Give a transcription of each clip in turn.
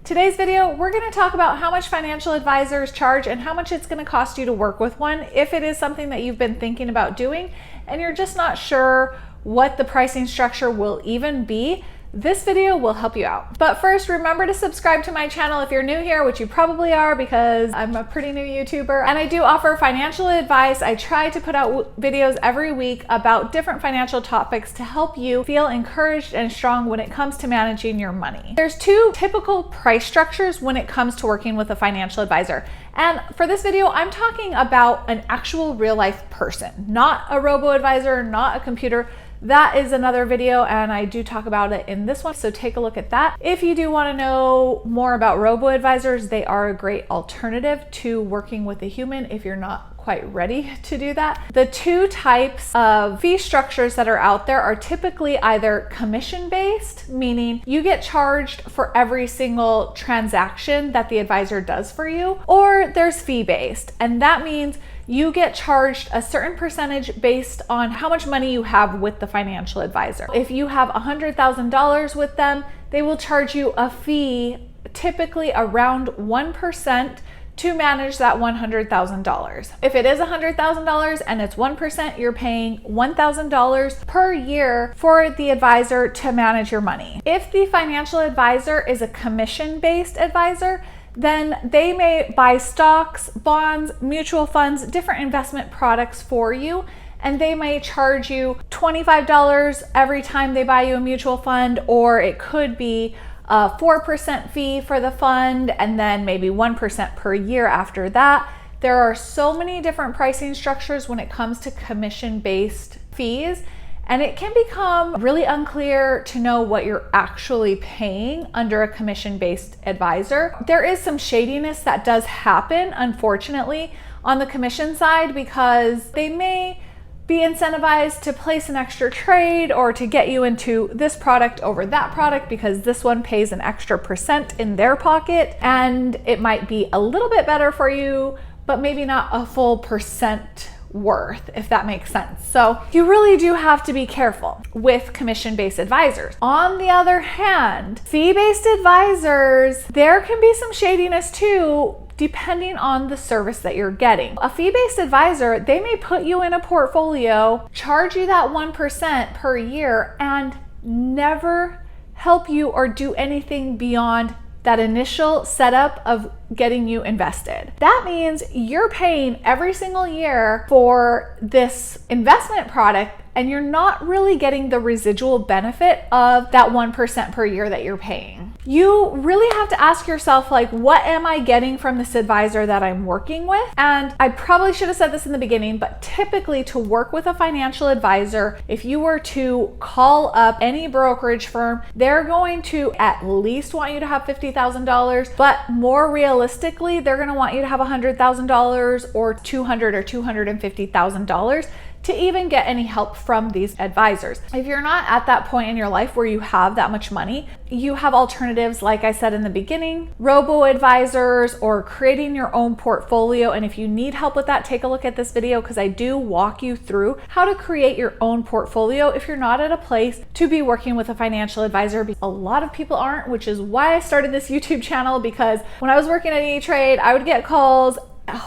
Today's video, we're going to talk about how much financial advisors charge and how much it's going to cost you to work with one if it is something that you've been thinking about doing and you're just not sure what the pricing structure will even be. This video will help you out. But first, remember to subscribe to my channel if you're new here, which you probably are because I'm a pretty new YouTuber. And I do offer financial advice. I try to put out videos every week about different financial topics to help you feel encouraged and strong when it comes to managing your money. There's two typical price structures when it comes to working with a financial advisor. And for this video, I'm talking about an actual real life person, not a robo-advisor, not a computer. That is another video and I do talk about it in this one, so take a look at that. If you do want to know more about robo-advisors, they are a great alternative to working with a human if you're not quite ready to do that. The two types of fee structures that are out there are typically either commission-based, meaning you get charged for every single transaction that the advisor does for you, or there's fee-based, and that means you get charged a certain percentage based on how much money you have with the financial advisor. If you have $100,000 with them, they will charge you a fee, typically around 1%, to manage that $100,000. If it is $100,000 and it's 1%, you're paying $1,000 per year for the advisor to manage your money. If the financial advisor is a commission-based advisor, then they may buy stocks, bonds, mutual funds, different investment products for you, and they may charge you $25 every time they buy you a mutual fund, or it could be a 4% fee for the fund and then maybe 1% per year after that. There are so many different pricing structures when it comes to commission-based fees, and it can become really unclear to know what you're actually paying under a commission-based advisor. There is some shadiness that does happen, unfortunately, on the commission side because they may be incentivized to place an extra trade or to get you into this product over that product because this one pays an extra percent in their pocket, and it might be a little bit better for you, but maybe not a full percent worth, if that makes sense. So you really do have to be careful with commission-based advisors. On the other hand, fee-based advisors, there can be some shadiness too, depending on the service that you're getting. A fee-based advisor, they may put you in a portfolio, charge you that 1% per year, and never help you or do anything beyond that initial setup of getting you invested. That means you're paying every single year for this investment product and you're not really getting the residual benefit of that 1% per year that you're paying. You really have to ask yourself, like, what am I getting from this advisor that I'm working with? And I probably should have said this in the beginning, but typically to work with a financial advisor, if you were to call up any brokerage firm, they're going to at least want you to have $50,000, but more realistically, they're going to want you to have $100,000 or $200,000 or $250,000 to even get any help from these advisors. If you're not at that point in your life where you have that much money, you have alternatives, like I said in the beginning, robo-advisors or creating your own portfolio. And if you need help with that, take a look at this video because I do walk you through how to create your own portfolio if you're not at a place to be working with a financial advisor. A lot of people aren't, which is why I started this YouTube channel, because when I was working at E-Trade, I would get calls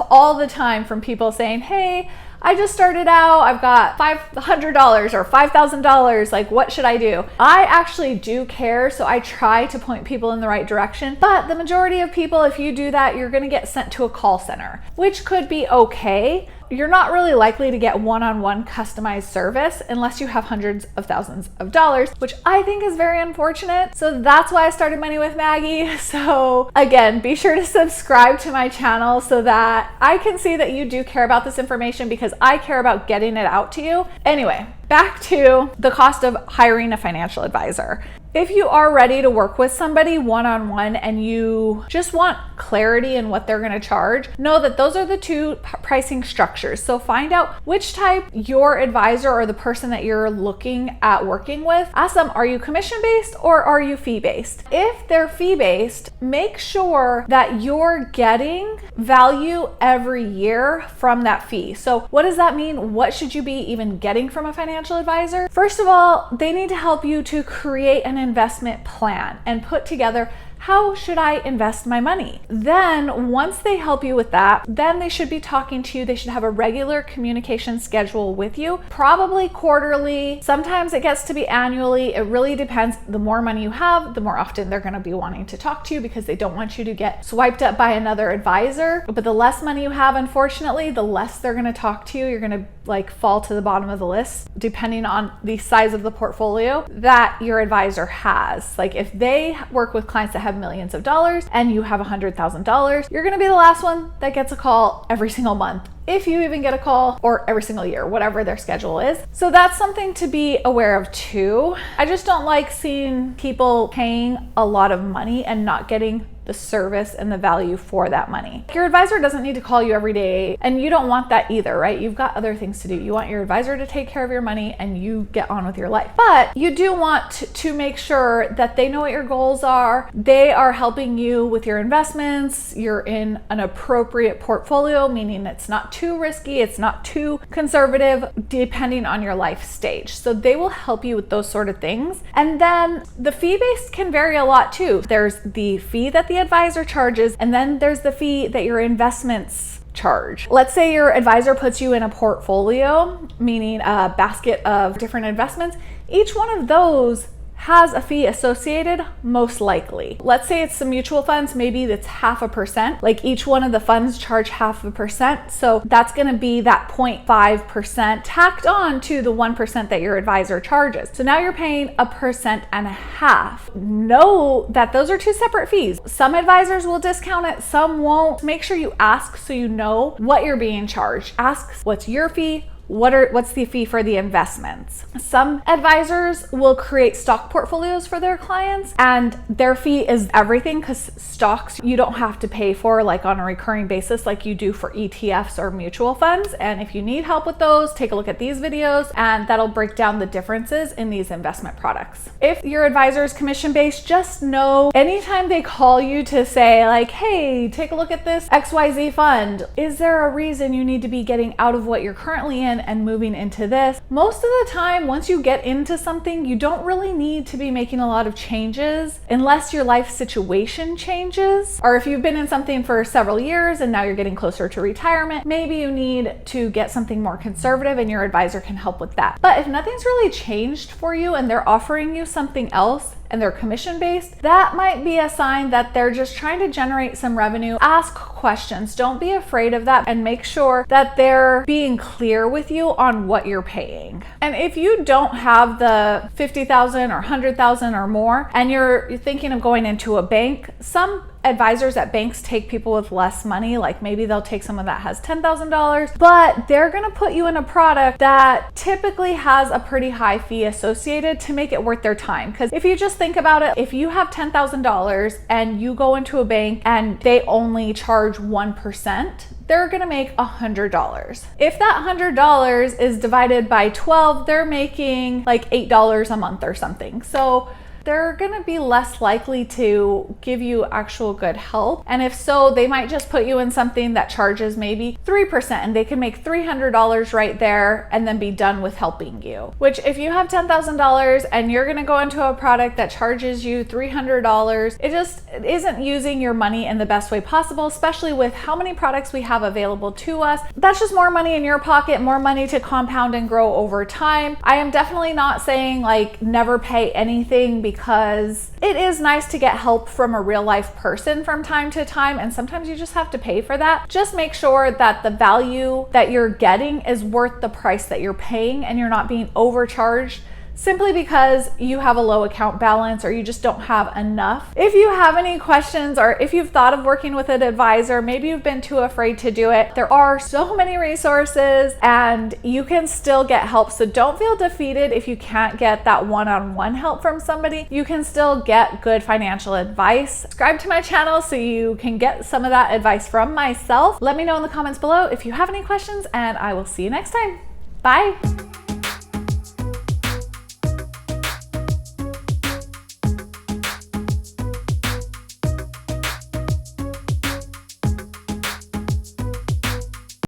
all the time from people saying, hey, I just started out, I've got $500 or $5,000, like what should I do? I actually do care, so I try to point people in the right direction, but the majority of people, if you do that, you're gonna get sent to a call center, which could be okay. You're not really likely to get one-on-one customized service unless you have hundreds of thousands of dollars, which I think is very unfortunate. So that's why I started Money with Maggie. So again, be sure to subscribe to my channel so that I can see that you do care about this information because I care about getting it out to you. Anyway, back to the cost of hiring a financial advisor. If you are ready to work with somebody one-on-one and you just want clarity in what they're going to charge, know that those are the two pricing structures. So find out which type your advisor or the person that you're looking at working with. Ask them, are you commission-based or are you fee-based? If they're fee-based, make sure that you're getting value every year from that fee. So what does that mean? What should you be even getting from a financial advisor? First of all, they need to help you to create an investment plan and put together how should I invest my money? Then once they help you with that, then they should be talking to you. They should have a regular communication schedule with you, probably quarterly. Sometimes it gets to be annually. It really depends. The more money you have, the more often they're going to be wanting to talk to you because they don't want you to get swiped up by another advisor. But the less money you have, unfortunately, the less they're going to talk to you. You're going to fall to the bottom of the list depending on the size of the portfolio that your advisor has. Like if they work with clients that have millions of dollars and you have $100,000, you're going to be the last one that gets a call every single month, if you even get a call, or every single year, whatever their schedule is. So that's something to be aware of too. I just don't like seeing people paying a lot of money and not getting the service and the value for that money. Your advisor doesn't need to call you every day, and you don't want that either, right? You've got other things to do. You want your advisor to take care of your money and you get on with your life. But you do want to make sure that they know what your goals are. They are helping you with your investments. You're in an appropriate portfolio, meaning it's not too risky, it's not too conservative, depending on your life stage. So they will help you with those sort of things. And then the fee base can vary a lot too. There's the fee that the advisor charges, and then there's the fee that your investments charge. Let's say your advisor puts you in a portfolio, meaning a basket of different investments. Each one of those has a fee associated, most likely. Let's say it's some mutual funds, maybe that's 0.5%. Like each one of the funds charge 0.5%. So that's gonna be that 0.5% tacked on to the 1% that your advisor charges. So now you're paying 1.5%. Know that those are two separate fees. Some advisors will discount it, some won't. Make sure you ask so you know what you're being charged. Ask what's your fee, what's the fee for the investments. Some advisors will create stock portfolios for their clients, and their fee is everything, because stocks you don't have to pay for like on a recurring basis like you do for ETFs or mutual funds. And if you need help with those, take a look at these videos and that'll break down the differences in these investment products. If your advisor is commission based, just know anytime they call you to say like, hey, take a look at this XYZ fund, is there a reason you need to be getting out of what you're currently in and moving into this? Most of the time, once you get into something, you don't really need to be making a lot of changes unless your life situation changes, or if you've been in something for several years and now you're getting closer to retirement, maybe you need to get something more conservative and your advisor can help with that. But if nothing's really changed for you and they're offering you something else and they're commission based, that might be a sign that they're just trying to generate some revenue. Ask questions. Don't be afraid of that, and make sure that they're being clear with you on what you're paying. And if you don't have the 50,000 or 100,000 or more, and you're thinking of going into a bank, some advisors at banks take people with less money, like maybe they'll take someone that has $10,000, but they're gonna put you in a product that typically has a pretty high fee associated to make it worth their time. Because if you just think about it, if you have $10,000 and you go into a bank and they only charge 1%, they're gonna make $100. If that $100 is divided by 12, they're making like $8 a month or something. So they're gonna be less likely to give you actual good help. And if so, they might just put you in something that charges maybe 3%, and they can make $300 right there and then be done with helping you. Which if you have $10,000 and you're gonna go into a product that charges you $300, it just isn't using your money in the best way possible, especially with how many products we have available to us. That's just more money in your pocket, more money to compound and grow over time. I am definitely not saying like never pay anything, because it is nice to get help from a real life person from time to time, and sometimes you just have to pay for that. Just make sure that the value that you're getting is worth the price that you're paying, and you're not being overcharged simply because you have a low account balance or you just don't have enough. If you have any questions, or if you've thought of working with an advisor, maybe you've been too afraid to do it, there are so many resources and you can still get help. So don't feel defeated if you can't get that one-on-one help from somebody. You can still get good financial advice. Subscribe to my channel so you can get some of that advice from myself. Let me know in the comments below if you have any questions, and I will see you next time. Bye.